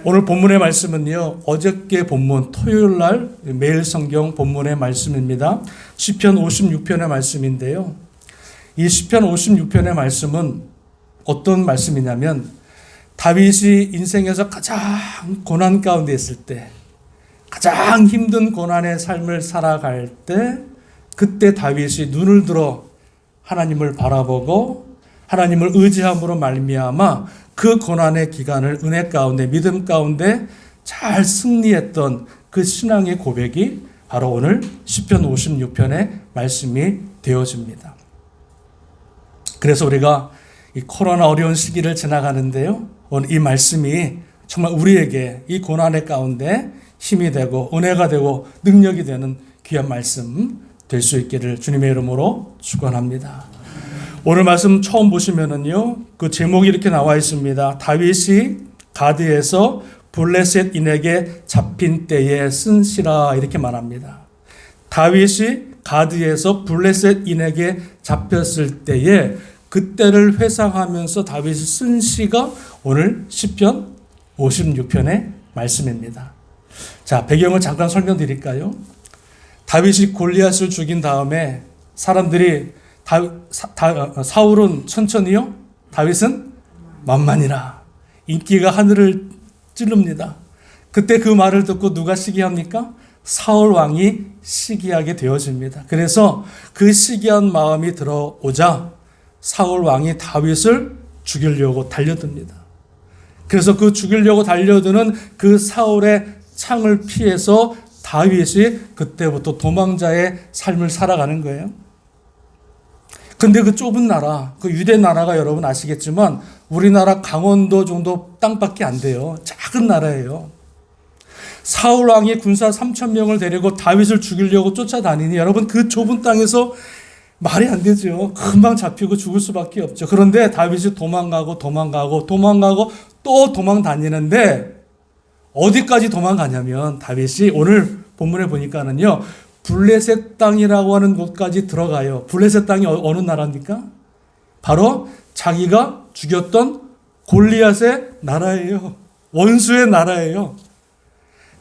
오늘 본문의 말씀은요, 어저께 본문 토요일 날 매일 성경 본문의 말씀입니다. 시편 56편의 말씀인데요. 이 시편 56편의 말씀은 어떤 말씀이냐면 다윗이 인생에서 가장 고난 가운데 있을 때, 가장 힘든 고난의 삶을 살아갈 때, 그때 다윗이 눈을 들어 하나님을 바라보고 하나님을 의지함으로 말미암아 그 고난의 기간을 은혜 가운데, 믿음 가운데 잘 승리했던 그 신앙의 고백이 바로 오늘 시편 56편의 말씀이 되어집니다. 그래서 우리가 이 코로나 어려운 시기를 지나가는데요, 오늘 이 말씀이 정말 우리에게 이 고난의 가운데 힘이 되고 은혜가 되고 능력이 되는 귀한 말씀 될 수 있기를 주님의 이름으로 축원합니다. 오늘 말씀 처음 보시면은요, 그 제목이 이렇게 나와 있습니다. 다윗이 가드에서 블레셋인에게 잡힌 때에 쓴 시라, 이렇게 말합니다. 다윗이 가드에서 블레셋인에게 잡혔을 때에 그때를 회상하면서 다윗이 쓴 시가 오늘 시편 56편의 말씀입니다. 자, 배경을 잠깐 설명드릴까요? 다윗이 골리앗을 죽인 다음에 사람들이 사울은 천천히요, 다윗은 만만이라, 인기가 하늘을 찌릅니다. 그때 그 말을 듣고 누가 시기합니까? 사울 왕이 시기하게 되어집니다. 그래서 그 시기한 마음이 들어오자 사울 왕이 다윗을 죽이려고 달려듭니다. 그래서 그 죽이려고 달려드는 그 사울의 창을 피해서 다윗이 그때부터 도망자의 삶을 살아가는 거예요. 근데 그 좁은 나라, 그 유대 나라가 여러분 아시겠지만 우리나라 강원도 정도 땅밖에 안 돼요. 작은 나라예요. 사울 왕이 군사 3,000명을 데리고 다윗을 죽이려고 쫓아다니니 여러분 그 좁은 땅에서 말이 안 되죠. 금방 잡히고 죽을 수밖에 없죠. 그런데 다윗이 도망가고 또 도망 다니는데 어디까지 도망가냐면 다윗이 오늘 본문에 보니까는요, 블레셋 땅이라고 하는 곳까지 들어가요. 블레셋 땅이 어느 나라입니까? 바로 자기가 죽였던 골리앗의 나라예요. 원수의 나라예요.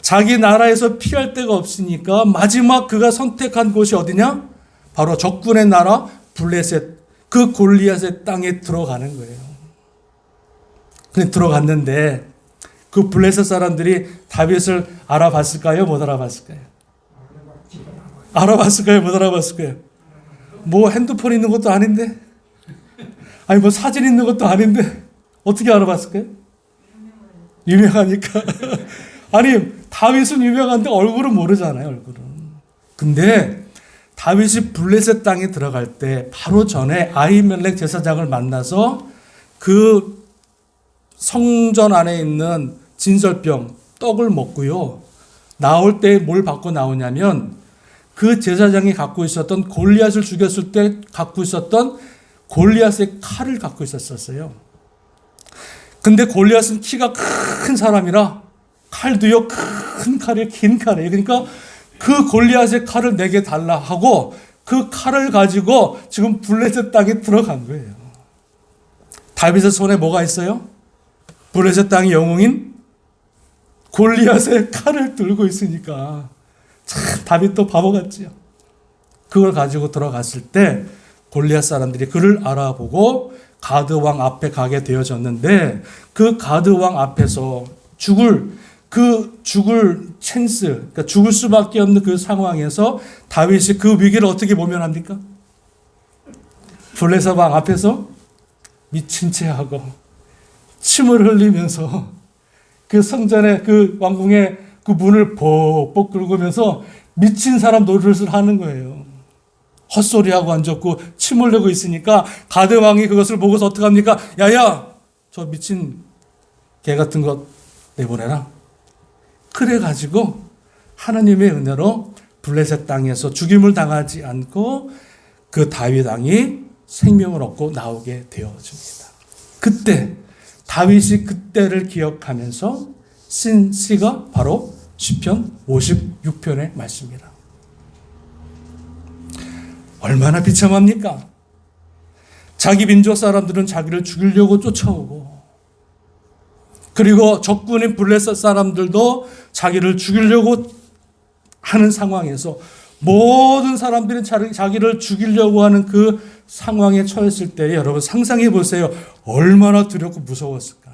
자기 나라에서 피할 데가 없으니까 마지막 그가 선택한 곳이 어디냐? 바로 적군의 나라 블레셋, 그 골리앗의 땅에 들어가는 거예요. 근데 들어갔는데 그 블레셋 사람들이 다윗을 알아봤을까요? 못 알아봤을까요? 알아봤을까요? 못 알아봤을까요? 뭐 핸드폰 있는 것도 아닌데, 아니 뭐 사진 있는 것도 아닌데 어떻게 알아봤을까요? 유명하니까. 아니 다윗은 유명한데 얼굴은 모르잖아요. 얼굴은. 근데 다윗이 블레셋 땅에 들어갈 때 바로 전에 아히멜렉 제사장을 만나서 그 성전 안에 있는 진설병 떡을 먹고요, 나올 때 뭘 받고 나오냐면 그 제사장이 갖고 있었던 골리앗을 죽였을 때 갖고 있었던 골리앗의 칼을 갖고 있었어요. 근데 골리앗은 키가 큰 사람이라 칼도요, 큰 칼이에요. 긴 칼이에요. 그러니까 그 골리앗의 칼을 내게 달라 하고 그 칼을 가지고 지금 블레셋 땅에 들어간 거예요. 다윗의 손에 뭐가 있어요? 블레셋 땅의 영웅인 골리앗의 칼을 들고 있으니까 참 다윗도 바보 같지요. 그걸 가지고 들어갔을 때 골리앗 사람들이 그를 알아보고 가드 왕 앞에 가게 되어졌는데 그 가드 왕 앞에서 죽을 찬스, 그러니까 죽을 수밖에 없는 그 상황에서 다윗이 그 위기를 어떻게 모면합니까? 블레셋 왕 앞에서 미친 채 하고 침을 흘리면서 그 성전의 그 왕궁의 그 문을 벅벅 긁으면서 미친 사람 노릇을 하는 거예요. 헛소리하고 앉았고 침 흘리고 있으니까 가드 왕이 그것을 보고서 어떻게 합니까? 야야, 저 미친 개 같은 것 내보내라. 그래가지고 하나님의 은혜로 블레셋 땅에서 죽임을 당하지 않고 그 다윗 왕이 생명을 얻고 나오게 되어집니다. 그때 다윗이 그때를 기억하면서 쓴 시가 바로 시편 56편의 말씀입니다. 얼마나 비참합니까? 자기 민족 사람들은 자기를 죽이려고 쫓아오고 그리고 적군인 블레셋 사람들도 자기를 죽이려고 하는 상황에서 모든 사람들이 자기를 죽이려고 하는 그 상황에 처했을 때 여러분 상상해 보세요. 얼마나 두렵고 무서웠을까.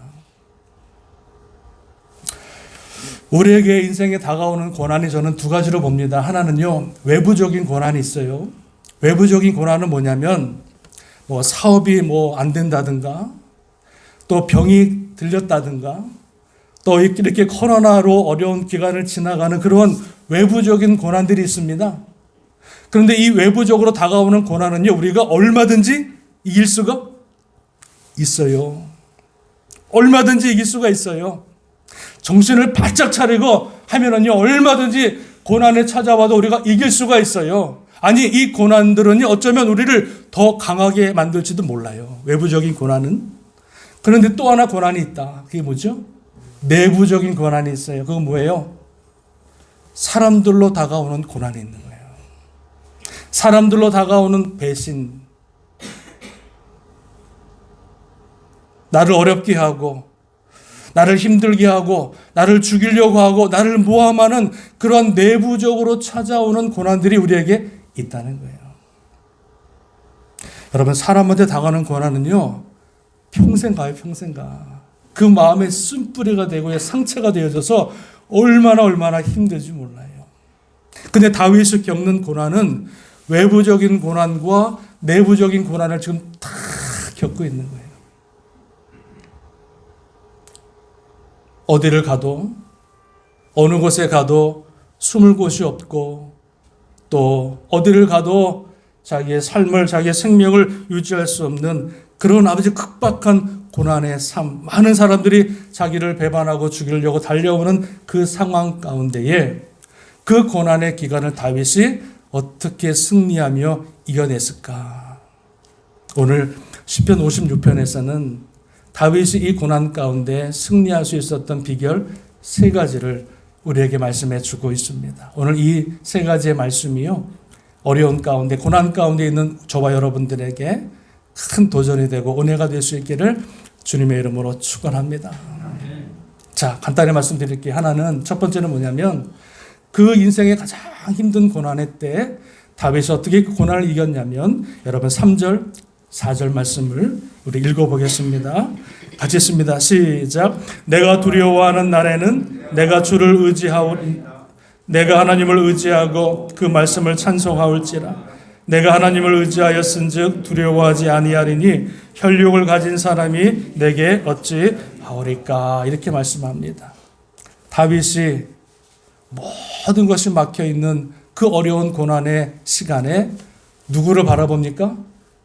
우리에게 인생에 다가오는 고난이 저는 두 가지로 봅니다. 하나는요, 외부적인 고난이 있어요. 외부적인 고난은 뭐냐면 사업이 안 된다든가, 또 병이 들렸다든가, 또 이렇게 코로나로 어려운 기간을 지나가는 그런 외부적인 고난들이 있습니다. 그런데 이 외부적으로 다가오는 고난은요, 우리가 얼마든지 이길 수가 있어요. 얼마든지 이길 수가 있어요. 정신을 바짝 차리고 하면은요, 얼마든지 고난에 찾아와도 우리가 이길 수가 있어요. 아니, 이 고난들은요, 어쩌면 우리를 더 강하게 만들지도 몰라요. 외부적인 고난은. 그런데 또 하나 고난이 있다. 그게 뭐죠? 내부적인 고난이 있어요. 그건 뭐예요? 사람들로 다가오는 고난이 있는 거예요. 사람들로 다가오는 배신. 나를 어렵게 하고, 나를 힘들게 하고, 나를 죽이려고 하고, 나를 모함하는 그런 내부적으로 찾아오는 고난들이 우리에게 있다는 거예요. 여러분, 사람한테 당하는 고난은요, 평생 가요, 평생 가. 그 마음의 쓴뿌리가 되고 상처가 되어져서 얼마나 힘들지 몰라요. 근데 다윗이 겪는 고난은 외부적인 고난과 내부적인 고난을 지금 다 겪고 있는 거예요. 어디를 가도, 어느 곳에 가도 숨을 곳이 없고, 또 어디를 가도 자기의 삶을, 자기의 생명을 유지할 수 없는 그런 아버지 극박한 고난의 삶, 많은 사람들이 자기를 배반하고 죽이려고 달려오는 그 상황 가운데에 그 고난의 기간을 다윗이 어떻게 승리하며 이겨냈을까? 오늘 시편 56편에서는 다윗이 이 고난 가운데 승리할 수 있었던 비결 세 가지를 우리에게 말씀해 주고 있습니다. 오늘 이 세 가지의 말씀이요, 어려운 가운데, 고난 가운데 있는 저와 여러분들에게 큰 도전이 되고 은혜가 될 수 있기를 주님의 이름으로 축원합니다. 자, 간단히 말씀드릴게요. 하나는, 첫 번째는 뭐냐면 그 인생의 가장 힘든 고난의 때 다윗이 어떻게 그 고난을 이겼냐면, 여러분 3절, 4절 말씀을 우리 읽어보겠습니다. 같이 읽습니다. 시작. 내가 두려워하는 날에는 내가 주를 의지하오리. 내가 하나님을 의지하고 그 말씀을 찬송하올지라. 내가 하나님을 의지하였은즉 두려워하지 아니하리니 혈육을 가진 사람이 내게 어찌 하오리까. 이렇게 말씀합니다. 다윗이 모든 것이 막혀있는 그 어려운 고난의 시간에 누구를 바라봅니까?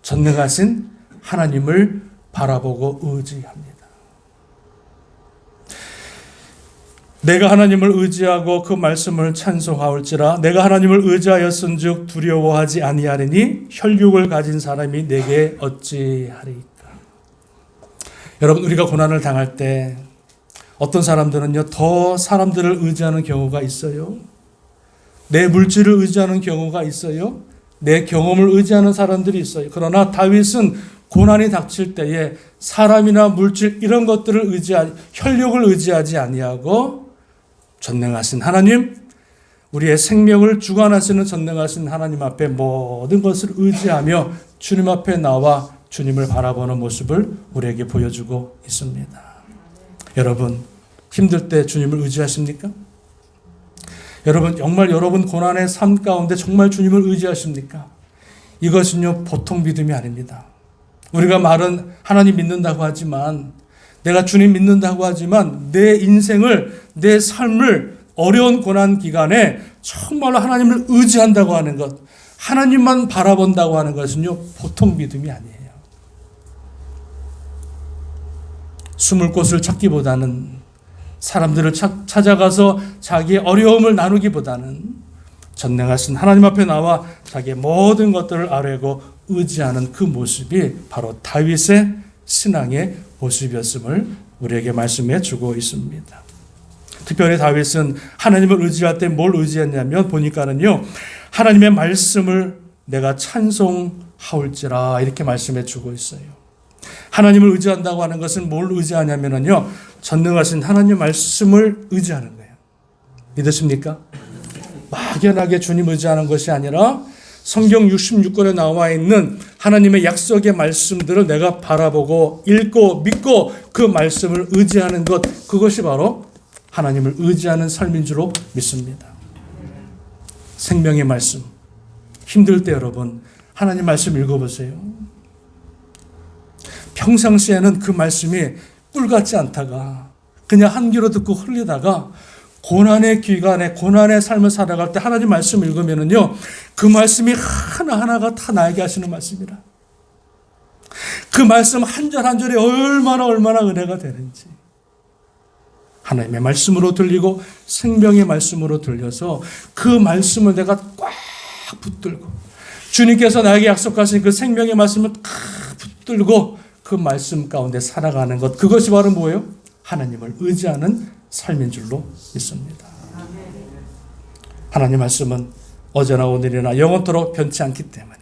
전능하신 하나님을 바라보고 의지합니다. 내가 하나님을 의지하고 그 말씀을 찬송하올지라. 내가 하나님을 의지하였은즉 두려워하지 아니하리니 혈육을 가진 사람이 내게 어찌하리까. 여러분, 우리가 고난을 당할 때 어떤 사람들은요, 더 사람들을 의지하는 경우가 있어요. 내 물질을 의지하는 경우가 있어요. 내 경험을 의지하는 사람들이 있어요. 그러나 다윗은 고난이 닥칠 때에 사람이나 물질 이런 것들을 혈육을 의지하지 아니하고 전능하신 하나님, 우리의 생명을 주관하시는 전능하신 하나님 앞에 모든 것을 의지하며 주님 앞에 나와 주님을 바라보는 모습을 우리에게 보여주고 있습니다. 여러분, 힘들 때 주님을 의지하십니까? 여러분, 정말 여러분 고난의 삶 가운데 정말 주님을 의지하십니까? 이것은요, 보통 믿음이 아닙니다. 우리가 말은 하나님 믿는다고 하지만, 내가 주님 믿는다고 하지만 내 인생을, 내 삶을 어려운 고난 기간에 정말로 하나님을 의지한다고 하는 것, 하나님만 바라본다고 하는 것은요, 보통 믿음이 아니에요. 숨을 곳을 찾기보다는, 사람들을 찾아가서 자기의 어려움을 나누기보다는 전능하신 하나님 앞에 나와 자기의 모든 것들을 아뢰고 의지하는 그 모습이 바로 다윗의 신앙의 모습이었음을 우리에게 말씀해 주고 있습니다. 특별히 다윗은 하나님을 의지할 때 뭘 의지했냐면, 보니까는요, 하나님의 말씀을 내가 찬송하올지라 이렇게 말씀해 주고 있어요. 하나님을 의지한다고 하는 것은 뭘 의지하냐면요, 전능하신 하나님 말씀을 의지하는 거예요. 믿으십니까? 막연하게 주님 의지하는 것이 아니라 성경 66권에 나와 있는 하나님의 약속의 말씀들을 내가 바라보고 읽고 믿고 그 말씀을 의지하는 것, 그것이 바로 하나님을 의지하는 삶인 줄로 믿습니다. 생명의 말씀. 힘들 때 여러분 하나님 말씀 읽어보세요. 평상시에는 그 말씀이 꿀같지 않다가 그냥 한 귀로 듣고 흘리다가 고난의 기간에 고난의 삶을 살아갈 때 하나님 말씀 읽으면은요, 그 말씀이 하나하나가 다 나에게 하시는 말씀이라. 그 말씀 한 절 한 절이 얼마나 은혜가 되는지. 하나님의 말씀으로 들리고 생명의 말씀으로 들려서 그 말씀을 내가 꽉 붙들고 주님께서 나에게 약속하신 그 생명의 말씀을 꽉 붙들고 그 말씀 가운데 살아가는 것, 그것이 바로 뭐예요? 하나님을 의지하는 삶인 줄로 믿습니다. 하나님 말씀은 어제나 오늘이나 영원토록 변치 않기 때문에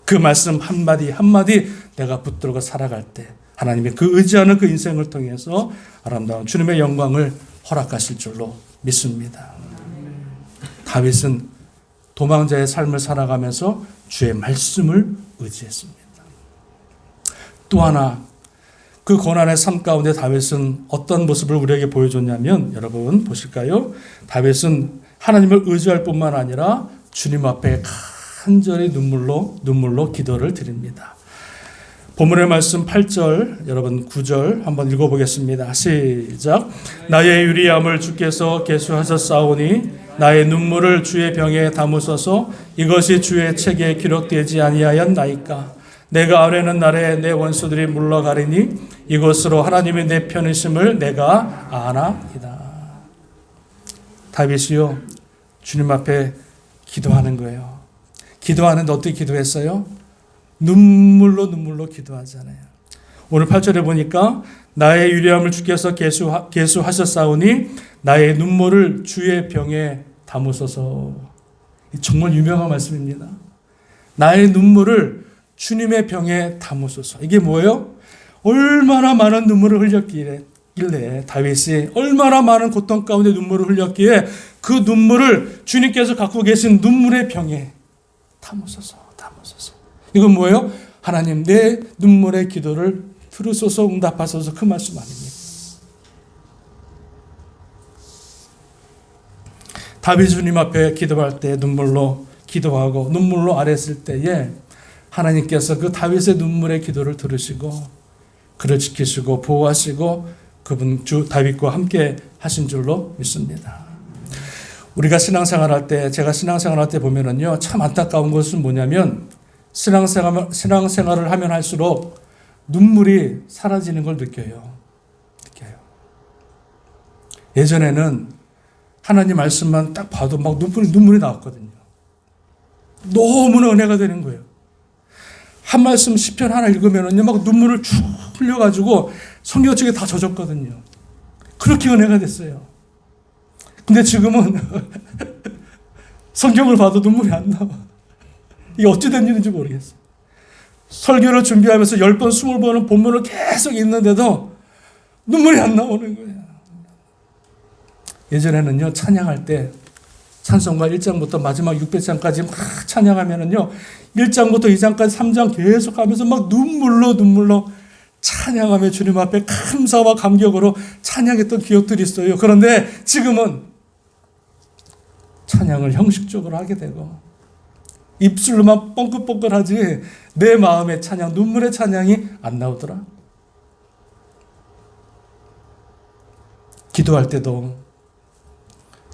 그 말씀 한마디 한마디 내가 붙들고 살아갈 때 하나님의 그 의지하는 그 인생을 통해서 아름다운 주님의 영광을 허락하실 줄로 믿습니다. 다윗은 도망자의 삶을 살아가면서 주의 말씀을 의지했습니다. 또 하나, 그 고난의 삶 가운데 다윗은 어떤 모습을 우리에게 보여줬냐면, 여러분 보실까요? 다윗은 하나님을 의지할 뿐만 아니라 주님 앞에 간절히 눈물로 기도를 드립니다. 본문의 말씀 8절, 여러분 9절 한번 읽어보겠습니다. 시작. 나의 유리함을 주께서 계수하셨사오니 나의 눈물을 주의 병에 담으소서. 이것이 주의 책에 기록되지 아니하였나이까. 내가 아뢰는 날에 내 원수들이 물러가리니 이것으로 하나님이 내 편이심을 내가 아나이다. 다윗이요, 주님 앞에 기도하는 거예요. 기도하는데 어떻게 기도했어요? 눈물로 기도하잖아요. 오늘 8절에 보니까 나의 유리함을 주께서 계수하셨사오니 나의 눈물을 주의 병에 담으소서. 정말 유명한 말씀입니다. 나의 눈물을 주님의 병에 담으소서. 이게 뭐예요? 얼마나 많은 눈물을 흘렸길래 다윗이 얼마나 많은 고통 가운데 눈물을 흘렸기에 그 눈물을 주님께서 갖고 계신 눈물의 병에 담으소서. 이건 뭐예요? 하나님 내 눈물의 기도를 들으소서, 응답하소서, 그 말씀 아닙니까? 다윗 주님 앞에 기도할 때 눈물로 기도하고 눈물로 아뢰었을 때에 하나님께서 그 다윗의 눈물의 기도를 들으시고 그를 지키시고 보호하시고 그분 주 다윗과 함께 하신 줄로 믿습니다. 우리가 신앙생활할 때, 제가 신앙생활할 때 보면은요, 참 안타까운 것은 뭐냐면 신앙생활을 하면 할수록 눈물이 사라지는 걸 느껴요. 예전에는 하나님 말씀만 딱 봐도 막 눈물이 나왔거든요. 너무나 은혜가 되는 거예요. 한 말씀 시편 하나 읽으면은요, 막 눈물을 쭉 흘려가지고 성경책에 다 젖었거든요. 그렇게 은혜가 됐어요. 근데 지금은 성경을 봐도 눈물이 안 나와. 이게 어찌 된 일인지 모르겠어요. 설교를 준비하면서 10번, 20번은 본문을 계속 읽는데도 눈물이 안 나오는 거예요. 예전에는요, 찬양할 때 찬송가 1장부터 마지막 600장까지 막 찬양하면은요, 1장부터 2장까지 3장 계속 하면서 막 눈물로 찬양하며 주님 앞에 감사와 감격으로 찬양했던 기억들이 있어요. 그런데 지금은 찬양을 형식적으로 하게 되고 입술로만 뻥긋뻥긋하지 내 마음의 찬양, 눈물의 찬양이 안 나오더라. 기도할 때도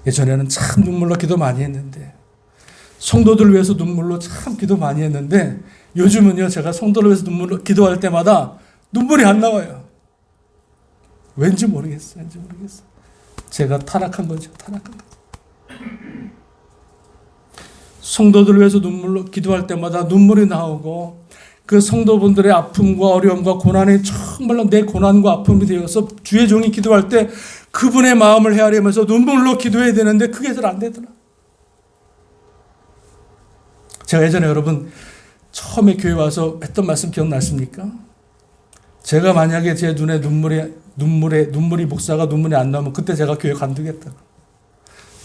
예전에는 참 눈물로 기도 많이 했는데, 성도들 위해서 눈물로 참 기도 많이 했는데, 요즘은요, 제가 성도를 위해서 눈물로 기도할 때마다 눈물이 안 나와요. 왠지 모르겠어요. 제가 타락한 거죠. 성도들 위해서 눈물로 기도할 때마다 눈물이 나오고, 그 성도분들의 아픔과 어려움과 고난이 정말로 내 고난과 아픔이 되어서 주의 종이 기도할 때 그분의 마음을 헤아리면서 눈물로 기도해야 되는데 그게 잘 안 되더라. 제가 예전에 여러분 처음에 교회 와서 했던 말씀 기억나십니까? 제가 만약에 제 눈에 눈물이 목사가 눈물이 안 나오면 그때 제가 교회 관두겠다.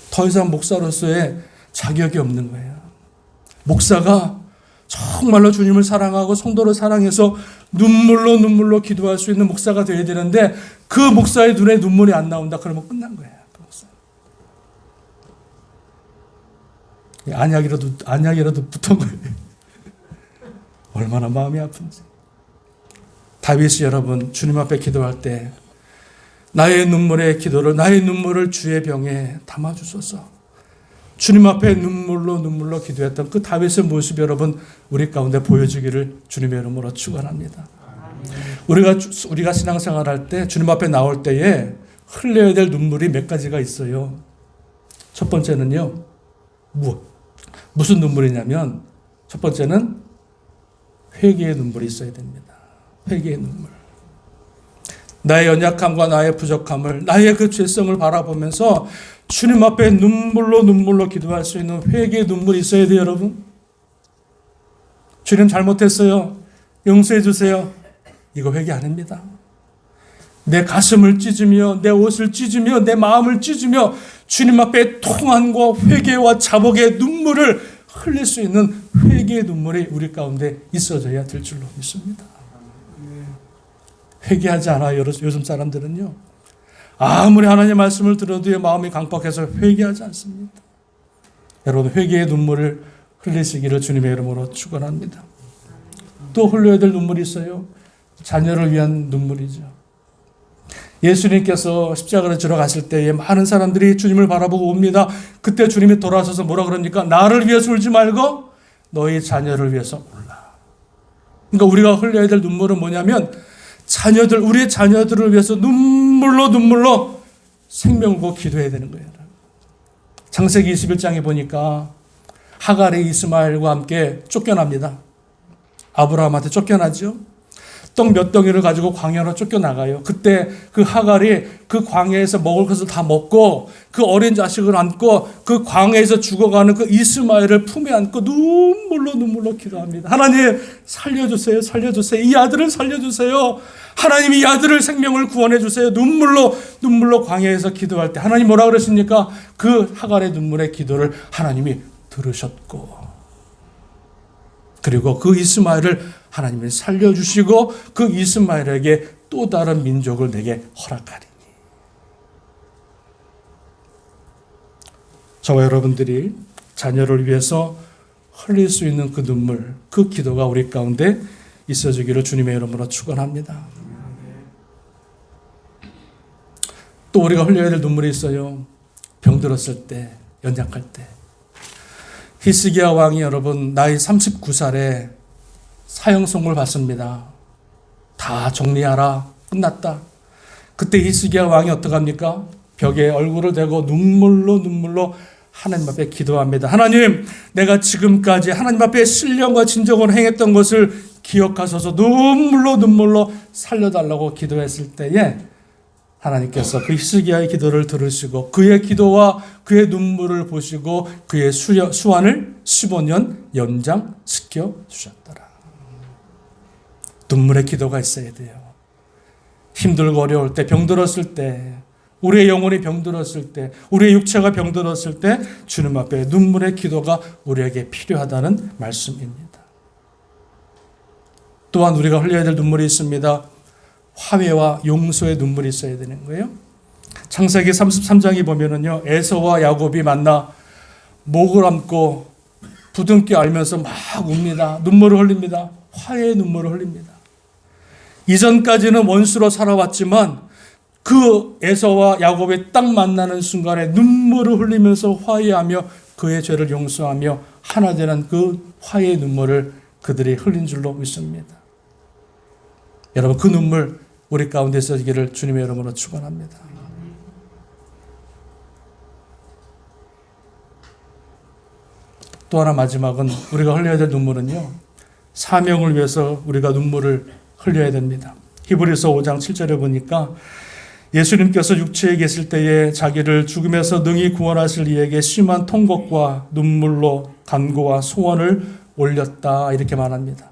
더 이상 목사로서의 자격이 없는 거예요. 목사가 정말로 주님을 사랑하고 성도를 사랑해서 눈물로 기도할 수 있는 목사가 되어야 되는데 그 목사의 눈에 눈물이 안 나온다. 그러면 끝난 거예요. 안약이라도 붙은 거예요. 얼마나 마음이 아픈지. 다윗이 여러분 주님 앞에 기도할 때 나의 눈물을 주의 병에 담아주소서. 주님 앞에 눈물로 기도했던 그 다윗의 모습 여러분 우리 가운데 보여주기를 주님의 이름으로 축원합니다. 우리가 신앙생활할 때 주님 앞에 나올 때에 흘려야 될 눈물이 몇 가지가 있어요. 첫 번째는요. 무슨 눈물이냐면 첫 번째는 회개의 눈물이 있어야 됩니다. 회개의 눈물. 나의 연약함과 나의 부족함을, 나의 그 죄성을 바라보면서 주님 앞에 눈물로 기도할 수 있는 회개의 눈물이 있어야 돼요, 여러분. 주님 잘못했어요. 용서해 주세요. 이거 회개 아닙니다. 내 가슴을 찢으며 내 옷을 찢으며 내 마음을 찢으며 주님 앞에 통한과 회개와 자복의 눈물을 흘릴 수 있는 회개의 눈물이 우리 가운데 있어져야 될 줄로 믿습니다. 회개하지 않아요. 요즘 사람들은요. 아무리 하나님의 말씀을 들어도 마음이 강박해서 회개하지 않습니다. 여러분 회개의 눈물을 흘리시기를 주님의 이름으로 축원합니다. 또 흘려야 될 눈물이 있어요. 자녀를 위한 눈물이죠. 예수님께서 십자가를 지러 가실 때에 많은 사람들이 주님을 바라보고 옵니다. 그때 주님이 돌아서서 뭐라 그럽니까? 나를 위해서 울지 말고 너희 자녀를 위해서 울라. 그러니까 우리가 흘려야 될 눈물은 뭐냐면 우리의 자녀들을 위해서 눈물로 생명을 고 기도해야 되는 거예요. 창세기 21장에 보니까 하갈이 이스마엘과 함께 쫓겨납니다. 아브라함한테 쫓겨나죠. 떡 몇 덩이를 가지고 광야로 쫓겨나가요. 그때 그 하갈이 그 광야에서 먹을 것을 다 먹고 그 어린 자식을 안고 그 광야에서 죽어가는 그 이스마엘을 품에 안고 눈물로 기도합니다. 하나님 살려주세요. 이 아들을 살려주세요. 하나님 이 아들을 생명을 구원해 주세요. 눈물로 광야에서 기도할 때 하나님 뭐라 그러십니까? 그 하갈의 눈물의 기도를 하나님이 들으셨고 그리고 그 이스마엘을 하나님이 살려주시고 그 이스마엘에게 또 다른 민족을 내게 허락하리니. 저와 여러분들이 자녀를 위해서 흘릴 수 있는 그 눈물, 그 기도가 우리 가운데 있어지기를 주님의 이름으로 축원합니다. 또 우리가 흘려야 될 눈물이 있어요. 병들었을 때, 연약할 때. 히스기야 왕이 여러분 나이 39살에 사형 선고를 받습니다. 다 정리하라. 끝났다. 그때 히스기야 왕이 어떡합니까? 벽에 얼굴을 대고 눈물로 하나님 앞에 기도합니다. 하나님, 내가 지금까지 하나님 앞에 신령과 진정으로 행했던 것을 기억하셔서 눈물로 살려달라고 기도했을 때에 하나님께서 그 히스기야의 기도를 들으시고 그의 기도와 그의 눈물을 보시고 그의 수완을 15년 연장시켜 주셨더라. 눈물의 기도가 있어야 돼요. 힘들고 어려울 때, 병들었을 때, 우리의 영혼이 병들었을 때, 우리의 육체가 병들었을 때 주님 앞에 눈물의 기도가 우리에게 필요하다는 말씀입니다. 또한 우리가 흘려야 될 눈물이 있습니다. 화해와 용서의 눈물이 있어야 되는 거예요. 창세기 33장에 보면은요, 에서와 야곱이 만나 목을 안고 부둥켜 앓면서 막 웁니다. 눈물을 흘립니다. 화해의 눈물을 흘립니다. 이전까지는 원수로 살아왔지만 그 에서와 야곱이 딱 만나는 순간에 눈물을 흘리면서 화해하며 그의 죄를 용서하며 하나 되는 그 화해의 눈물을 그들이 흘린 줄로 믿습니다. 여러분 그 눈물 우리 가운데 있어지기를 주님의 이름으로 축원합니다. 또 하나 마지막은 우리가 흘려야 될 눈물은요. 사명을 위해서 우리가 눈물을 흘려야 됩니다. 히브리서 5장 7절에 보니까 예수님께서 육체에 계실 때에 자기를 죽음에서 능히 구원하실 이에게 심한 통곡과 눈물로 간구와 소원을 올렸다 이렇게 말합니다.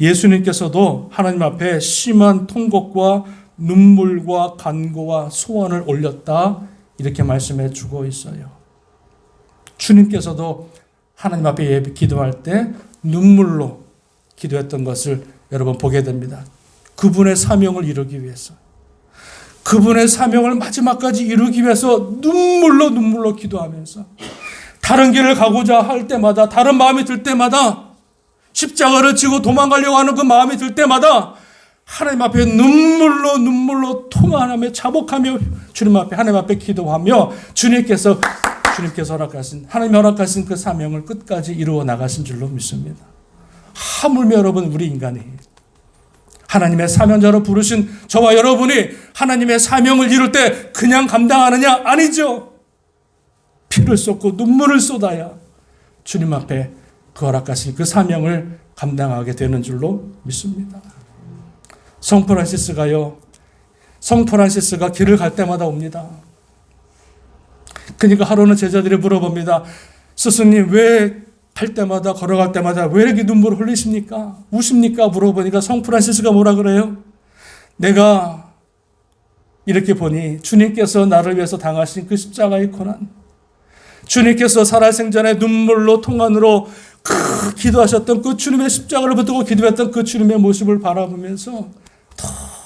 예수님께서도 하나님 앞에 심한 통곡과 눈물과 간구와 소원을 올렸다 이렇게 말씀해 주고 있어요. 주님께서도 하나님 앞에 예배 기도할 때 눈물로 기도했던 것을 여러분 보게 됩니다. 그분의 사명을 이루기 위해서, 그분의 사명을 마지막까지 이루기 위해서 눈물로 기도하면서 다른 길을 가고자 할 때마다, 다른 마음이 들 때마다, 십자가를 지고 도망가려고 하는 그 마음이 들 때마다 하나님 앞에 눈물로 통화하며 자복하며 주님 앞에, 하나님 앞에 기도하며 주님께서 허락하신, 하나님 허락하신 그 사명을 끝까지 이루어 나가신 줄로 믿습니다. 하물며 여러분, 우리 인간이 하나님의 사명자로 부르신 저와 여러분이 하나님의 사명을 이룰 때 그냥 감당하느냐? 아니죠. 피를 쏟고 눈물을 쏟아야 주님 앞에 그 허락하신 그 사명을 감당하게 되는 줄로 믿습니다. 성 프란시스가 길을 갈 때마다 옵니다. 그러니까 하루는 제자들이 물어봅니다. 스승님, 왜 갈 때마다, 걸어갈 때마다 왜 이렇게 눈물을 흘리십니까? 우십니까? 물어보니까 성 프란시스가 뭐라 그래요? 내가 이렇게 보니 주님께서 나를 위해서 당하신 그 십자가의 고난, 주님께서 살아생전에 눈물로 통안으로 기도하셨던 그 주님의 십자가를 붙들고 기도했던 그 주님의 모습을 바라보면서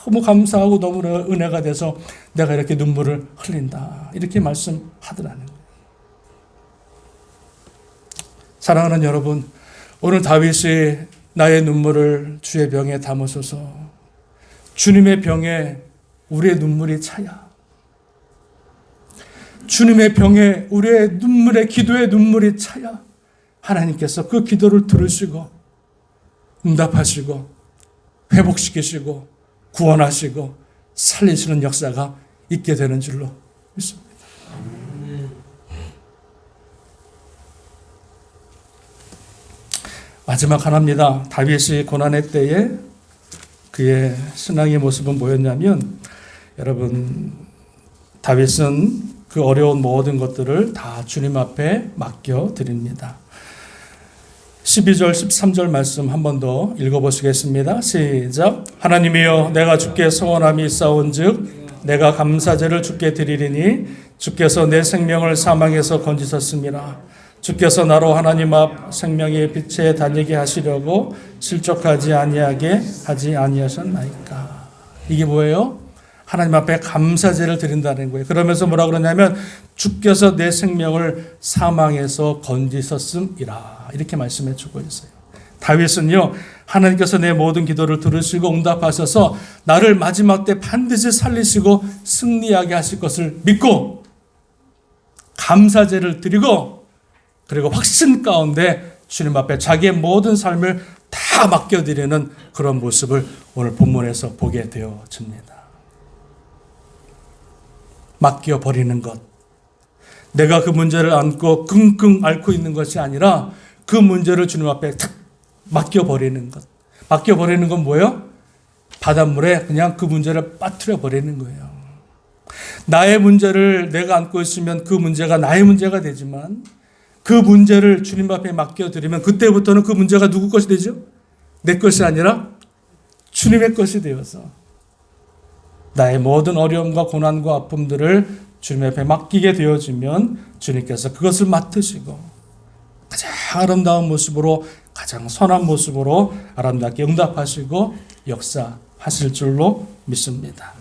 너무 감사하고 너무 은혜가 돼서 내가 이렇게 눈물을 흘린다, 이렇게 말씀하더라는 거예요. 사랑하는 여러분, 오늘 다윗이 나의 눈물을 주의 병에 담으소서, 주님의 병에 우리의 눈물이 차야, 주님의 병에 우리의 눈물에, 기도의 눈물이 차야 하나님께서 그 기도를 들으시고 응답하시고 회복시키시고 구원하시고 살리시는 역사가 있게 되는 줄로 믿습니다. 마지막 하나입니다. 다윗이 고난의 때에 그의 신앙의 모습은 뭐였냐면, 여러분, 다윗은 그 어려운 모든 것들을 다 주님 앞에 맡겨드립니다. 12절 13절 말씀 한 번 더 읽어보시겠습니다. 시작. 하나님이여, 내가 주께 소원함이 있사온즉 내가 감사제를 주께 드리리니 주께서 내 생명을 사망에서 건지셨습니다. 주께서 나로 하나님 앞 생명의 빛에 다니게 하시려고 실족하지 아니하게 하지 아니하셨나이까. 이게 뭐예요? 하나님 앞에 감사제를 드린다는 거예요. 그러면서 뭐라 그러냐면 주께서 내 생명을 사망에서 건지셨음이라, 이렇게 말씀해 주고 있어요. 다윗은요, 하나님께서 내 모든 기도를 들으시고 응답하셔서 나를 마지막 때 반드시 살리시고 승리하게 하실 것을 믿고 감사제를 드리고, 그리고 확신 가운데 주님 앞에 자기의 모든 삶을 다 맡겨드리는 그런 모습을 오늘 본문에서 보게 되어집니다. 맡겨버리는 것, 내가 그 문제를 안고 끙끙 앓고 있는 것이 아니라 그 문제를 주님 앞에 탁 맡겨버리는 것. 맡겨버리는 건 뭐예요? 바닷물에 그냥 그 문제를 빠뜨려 버리는 거예요. 나의 문제를 내가 안고 있으면 그 문제가 나의 문제가 되지만, 그 문제를 주님 앞에 맡겨드리면 그때부터는 그 문제가 누구 것이 되죠? 내 것이 아니라 주님의 것이 되어서 나의 모든 어려움과 고난과 아픔들을 주님 앞에 맡기게 되어지면 주님께서 그것을 맡으시고 가장 아름다운 모습으로, 가장 선한 모습으로 아름답게 응답하시고 역사하실 줄로 믿습니다.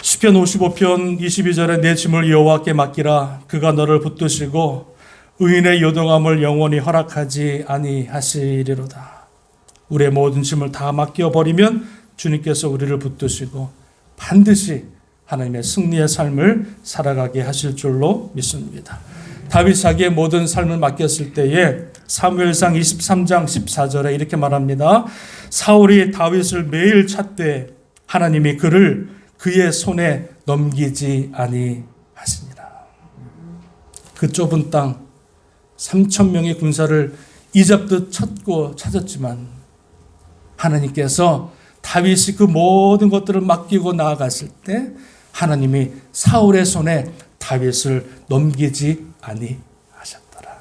시편 55편 22절에 내 짐을 여호와께 맡기라. 그가 너를 붙드시고 의인의 요동함을 영원히 허락하지 아니하시리로다. 우리의 모든 짐을 다 맡겨버리면 주님께서 우리를 붙드시고 반드시 하나님의 승리의 삶을 살아가게 하실 줄로 믿습니다. 다윗이 자기의 모든 삶을 맡겼을 때에 사무엘상 23장 14절에 이렇게 말합니다. 사울이 다윗을 매일 찾되 하나님이 그를 그의 손에 넘기지 아니하시니라. 그 좁은 땅 3,000명의 군사를 이잡듯 찾았지만 하나님께서 다윗이 그 모든 것들을 맡기고 나아갔을 때 하나님이 사울의 손에 다윗을 넘기지 아니하셨더라.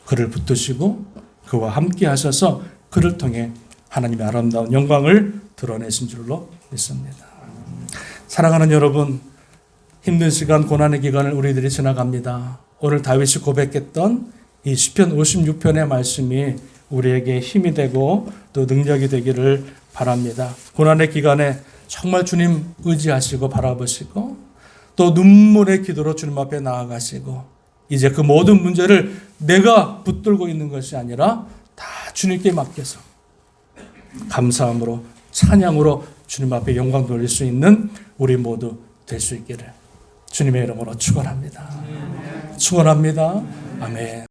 그를 붙드시고 그와 함께 하셔서 그를 통해 하나님의 아름다운 영광을 드러내신 줄로 믿습니다. 사랑하는 여러분, 힘든 시간, 고난의 기간을 우리들이 지나갑니다. 오늘 다윗이 고백했던 이 시편 56편의 말씀이 우리에게 힘이 되고 또 능력이 되기를 바랍니다. 고난의 기간에 정말 주님 의지하시고 바라보시고 또 눈물의 기도로 주님 앞에 나아가시고 이제 그 모든 문제를 내가 붙들고 있는 것이 아니라 다 주님께 맡겨서 감사함으로 찬양으로 주님 앞에 영광 돌릴 수 있는 우리 모두 될 수 있기를 주님의 이름으로 축원합니다. 축원합니다. 아멘.